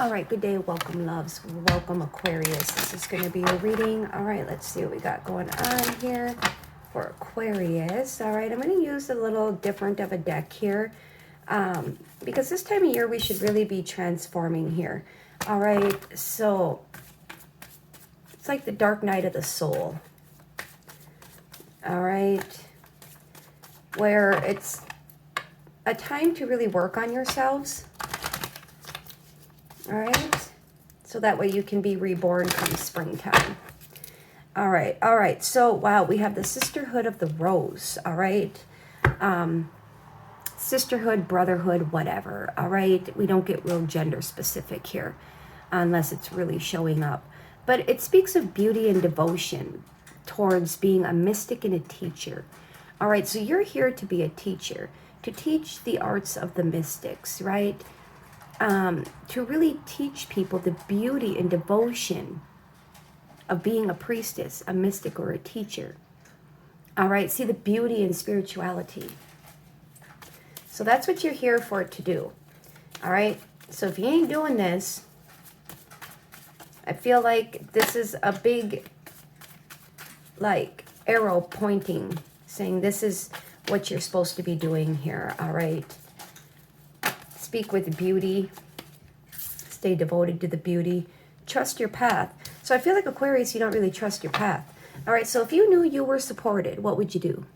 All right, good day, welcome loves, welcome Aquarius. This is going to be a reading. All right, let's see what we got going on here for Aquarius. All right, I'm going to use a little different of a deck here because this time of year we should really be transforming here. All right, so it's like the dark night of the soul. All right, where it's a time to really work on yourselves. All right, so that way you can be reborn come springtime. All right, so wow, we have the Sisterhood of the Rose. All right, sisterhood, brotherhood, whatever. All right, we don't get real gender specific here unless it's really showing up, but it speaks of beauty and devotion towards being a mystic and a teacher. All right, so you're here to be a teacher, to teach the arts of the mystics, right? To really teach people the beauty and devotion of being a priestess, a mystic, or a teacher. All right, see the beauty in spirituality. So that's what you're here for to do. All right, so if you ain't doing this, I feel like this is a big, like, arrow pointing, saying this is what you're supposed to be doing here. All right. Speak with beauty. Stay devoted to the beauty. Trust your path. So I feel like Aquarius, you don't really trust your path. All right, so if you knew you were supported, what would you do?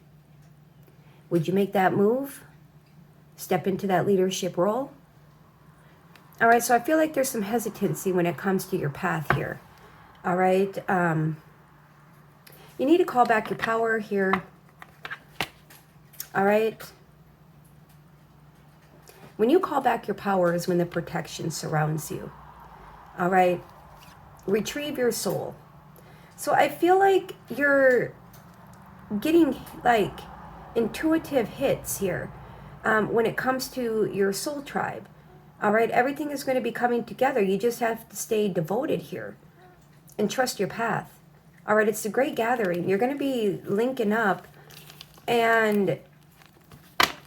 Would you make that move? Step into that leadership role? All right, so I feel like there's some hesitancy when it comes to your path here. All right. You need to call back your power here. All right. When you call back your power is when the protection surrounds you. All right. Retrieve your soul. So I feel like you're getting like intuitive hits here when it comes to your soul tribe. All right. Everything is going to be coming together. You just have to stay devoted here and trust your path. All right. It's a great gathering. You're going to be linking up and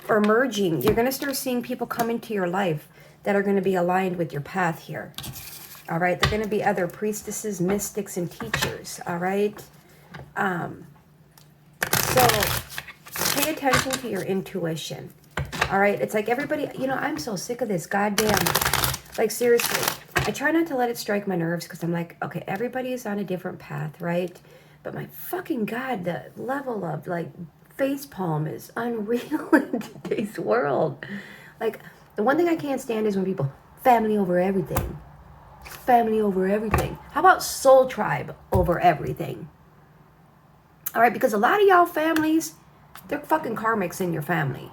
or merging. You're going to start seeing people come into your life that are going to be aligned with your path here. All right. They're going to be other priestesses, mystics, and teachers. All right. So pay attention to your intuition. All right. It's like everybody, you know, I'm so sick of this goddamn, like seriously, I try not to let it strike my nerves because I'm like, okay, everybody is on a different path, right? But my fucking God, the level of like facepalm is unreal in today's world. Like, the one thing I can't stand is when people, family over everything. Family over everything. How about soul tribe over everything? All right, because a lot of y'all families, they're fucking karmics in your family.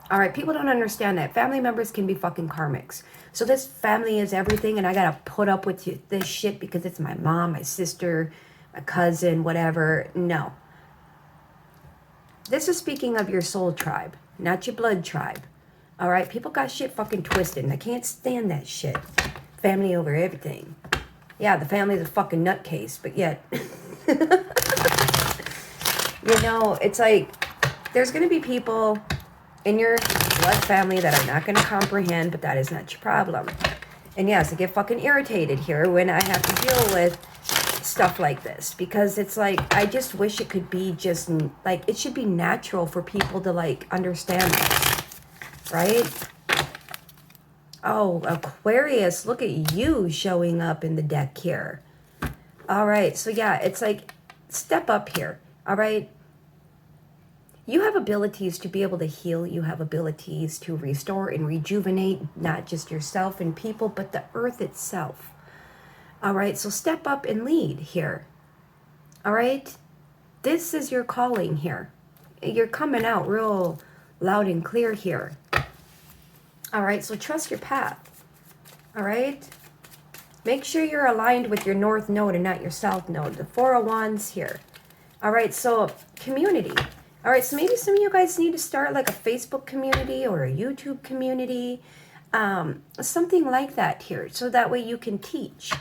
All right, people don't understand that. Family members can be fucking karmics. So this family is everything, and I gotta put up with this shit because it's my mom, my sister, my cousin, whatever. No. This is speaking of your soul tribe, not your blood tribe. All right? People got shit fucking twisted, and I can't stand that shit. Family over everything. Yeah, the family's a fucking nutcase, but yet... you know, it's like, there's going to be people in your blood family that are not going to comprehend, but that is not your problem. And yes, I get fucking irritated here when I have to deal with stuff like this, because it's like, I just wish it could be just like, it should be natural for people to like understand this, right? Oh, Aquarius, look at you showing up in the deck here. All right, so yeah, it's like, step up here. All right, you have abilities to be able to heal. You have abilities to restore and rejuvenate not just yourself and people, but the earth itself. All right, so step up and lead here. All right, this is your calling here. You're coming out real loud and clear here. All right, so trust your path. All right, make sure you're aligned with your north node and not your south node. The Four of Wands here. All right, so community. All right, so maybe some of you guys need to start like a Facebook community or a YouTube community, something like that here, so that way you can teach.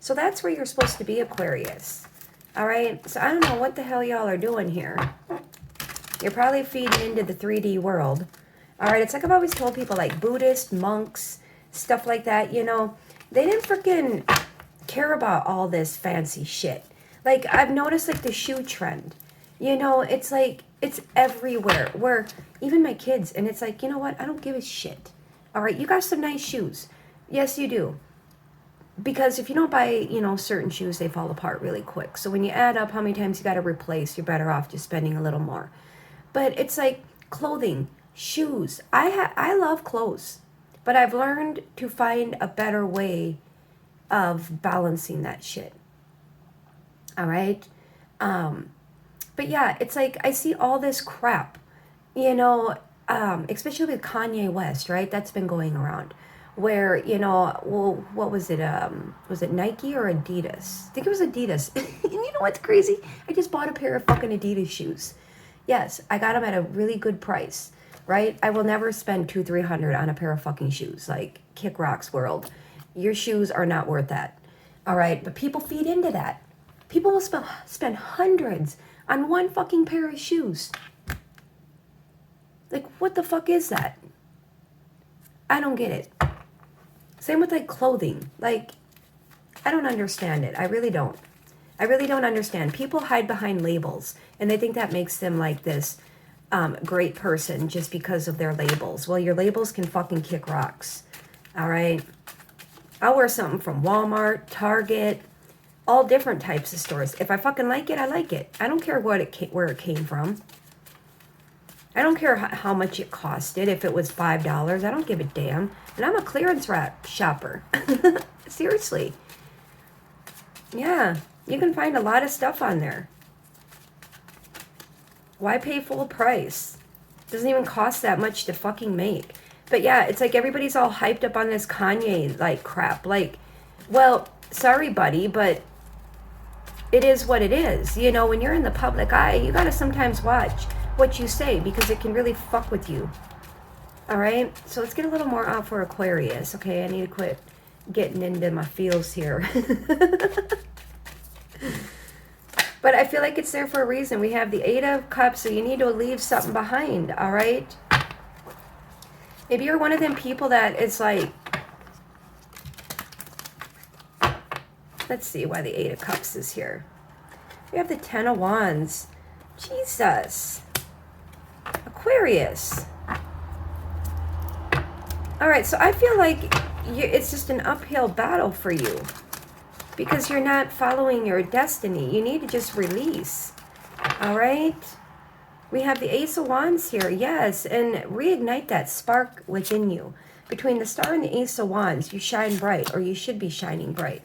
So that's where you're supposed to be, Aquarius. All right, so I don't know what the hell y'all are doing here. You're probably feeding into the 3D world. All right, it's like I've always told people, like Buddhists, monks, stuff like that, you know, They didn't freaking care about all this fancy shit. Like, I've noticed, like, the shoe trend. You know, it's like, it's everywhere. Where, even my kids, and it's like, you know what? I don't give a shit. All right, you got some nice shoes. Yes, you do. Because if you don't buy, you know, certain shoes, they fall apart really quick. So when you add up how many times you got to replace, you're better off just spending a little more. But it's like clothing, shoes. I love clothes, but I've learned to find a better way of balancing that shit. All right? But yeah, it's like I see all this crap, you know, especially with Kanye West, right? That's been going around. Where, you know, well, what was it Nike or Adidas? I think it was Adidas. And you know what's crazy? I just bought a pair of fucking Adidas shoes. Yes, I got them at a really good price, right? I will never spend $200-300 on a pair of fucking shoes. Like, kick rocks world. Your shoes are not worth that. All right, but people feed into that. People will spend hundreds on one fucking pair of shoes. Like, what the fuck is that? I don't get it. Same with, like, clothing. Like, I don't understand it. I really don't. I really don't understand. People hide behind labels, and they think that makes them, like, this great person just because of their labels. Well, your labels can fucking kick rocks. All right? I'll wear something from Walmart, Target, all different types of stores. If I fucking like it, I like it. I don't care where it came from. I don't care how much it costed. If it was $5, I don't give a damn. And I'm a clearance rack shopper. Seriously. Yeah, you can find a lot of stuff on there. Why pay full price? Doesn't even cost that much to fucking make. But yeah, it's like everybody's all hyped up on this Kanye, like, crap. Like, well, sorry, buddy, but it is what it is. You know, when you're in the public eye, you gotta sometimes watch what you say because it can really fuck with you. All right, so let's get a little more out for Aquarius. Okay, I need to quit getting into my feels here. But I feel like it's there for a reason. We have the 8 of Cups, so you need to leave something behind. All right, maybe you're one of them people that is like, let's see why the 8 of Cups is here. We have the 10 of Wands. Jesus. Aquarius. All right, so I feel like it's just an uphill battle for you because you're not following your destiny. You need to just release. All right? We have the Ace of Wands here, yes, and reignite that spark within you. Between the Star and the Ace of Wands, you shine bright, or you should be shining bright.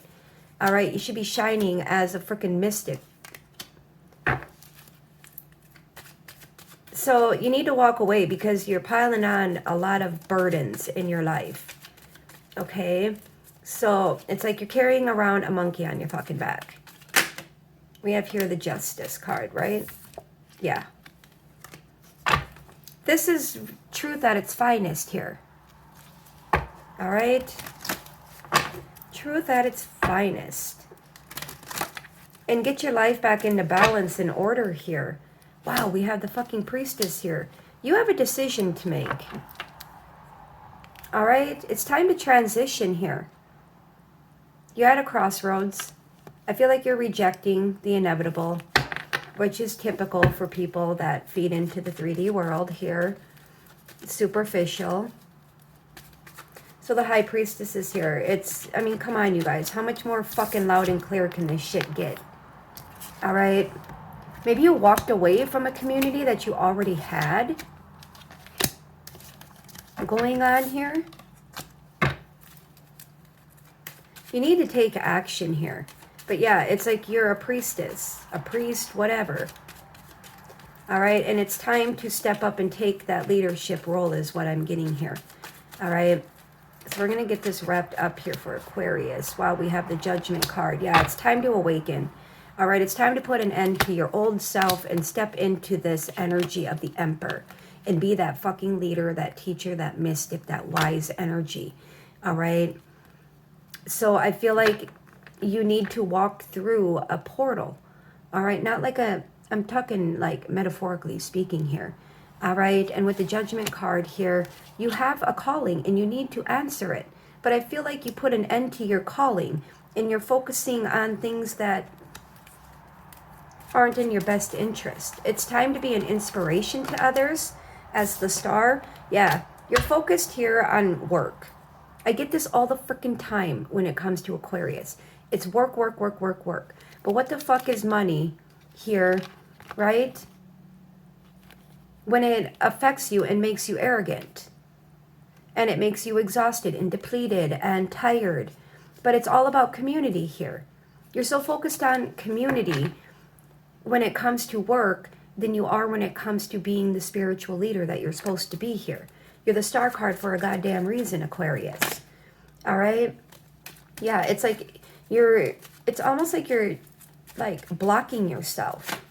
All right? You should be shining as a freaking mystic. So you need to walk away because you're piling on a lot of burdens in your life. Okay? So it's like you're carrying around a monkey on your fucking back. We have here the Justice card, right? Yeah. This is truth at its finest here. All right? Truth at its finest. And get your life back into balance and order here. Wow, we have the fucking Priestess here. You have a decision to make. All right? It's time to transition here. You're at a crossroads. I feel like you're rejecting the inevitable, which is typical for people that feed into the 3D world here. Superficial. So the High Priestess is here. It's, I mean, come on, you guys. How much more fucking loud and clear can this shit get? All right? Maybe you walked away from a community that you already had going on here. You need to take action here. But yeah, it's like you're a priestess, a priest, whatever. All right, and it's time to step up and take that leadership role is what I'm getting here. All right, so we're going to get this wrapped up here for Aquarius. Wow, we have the Judgment card. Yeah, it's time to awaken. All right, it's time to put an end to your old self and step into this energy of the Emperor and be that fucking leader, that teacher, that mystic, that wise energy. All right. So I feel like you need to walk through a portal. All right. Not like I'm talking like metaphorically speaking here. All right. And with the Judgment card here, you have a calling and you need to answer it. but I feel like you put an end to your calling and you're focusing on things that aren't in your best interest. It's time to be an inspiration to others as the star. Yeah, you're focused here on work. I get this all the freaking time when it comes to Aquarius. It's work, work, work, work, work. But what the fuck is money here, right? When it affects you and makes you arrogant. And it makes you exhausted and depleted and tired. But it's all about community here. You're so focused on community when it comes to work than you are when it comes to being the spiritual leader that you're supposed to be here. You're the star card for a goddamn reason, Aquarius. All right? Yeah, it's like it's almost like you're like blocking yourself.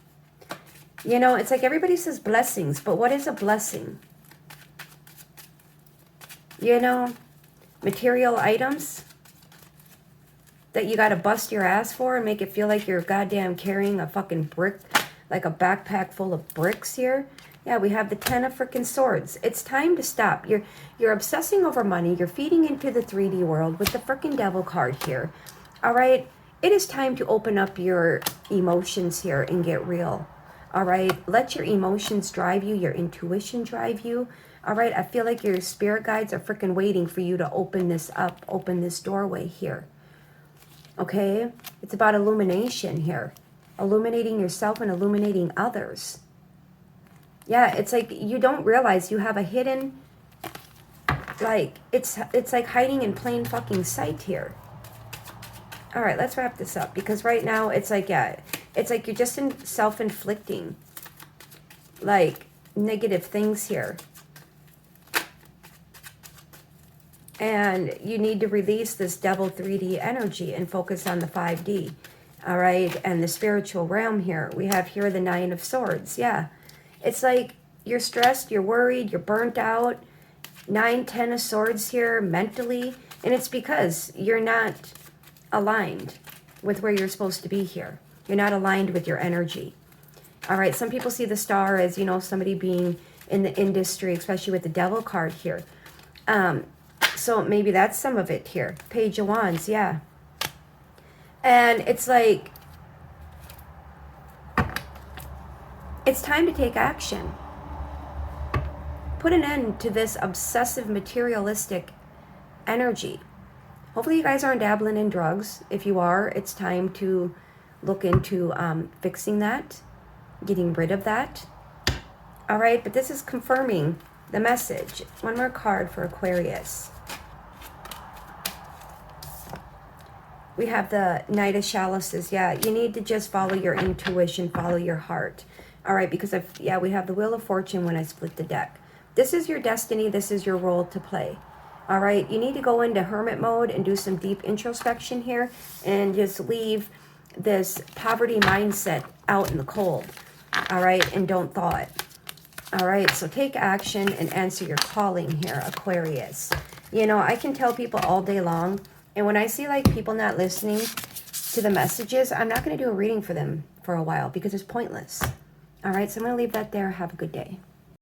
You know, it's like everybody says blessings, but what is a blessing? You know, material items that you got to bust your ass for and make it feel like you're goddamn carrying a fucking brick, like a backpack full of bricks here. Yeah, we have the 10 of freaking swords. It's time to stop. You're obsessing over money. You're feeding into the 3D world with the freaking devil card here. All right? It is time to open up your emotions here and get real. All right? Let your emotions drive you, your intuition drive you. All right? I feel like your spirit guides are freaking waiting for you to open this up, open this doorway here. Okay? It's about illumination here. Illuminating yourself and illuminating others. Yeah, it's like you don't realize you have a hidden, like, it's like hiding in plain fucking sight here. All right, let's wrap this up because right now it's like, yeah, it's like you're just self-inflicting, like, negative things here. And you need to release this devil 3D energy and focus on the 5D. All right, and the spiritual realm here. We have here the 9 of Swords, yeah. It's like you're stressed, you're worried, you're burnt out. 9, 10 of Swords here mentally. And it's because you're not aligned with where you're supposed to be here. You're not aligned with your energy. All right, some people see the star as, you know, somebody being in the industry, especially with the devil card here. So maybe that's some of it here. Page of Wands, yeah. And it's like, it's time to take action. Put an end to this obsessive materialistic energy. Hopefully you guys aren't dabbling in drugs. If you are, it's time to look into fixing that, getting rid of that. All right, but this is confirming the message. One more card for Aquarius. We have the Knight of Chalices. Yeah, you need to just follow your intuition, follow your heart. All right, because we have the Wheel of Fortune when I split the deck. This is your destiny. This is your role to play. All right, you need to go into hermit mode and do some deep introspection here and just leave this poverty mindset out in the cold. All right, and don't thaw it. All right, so take action and answer your calling here, Aquarius. You know, I can tell people all day long, and when I see like people not listening to the messages, I'm not going to do a reading for them for a while because it's pointless. All right, so I'm going to leave that there. Have a good day.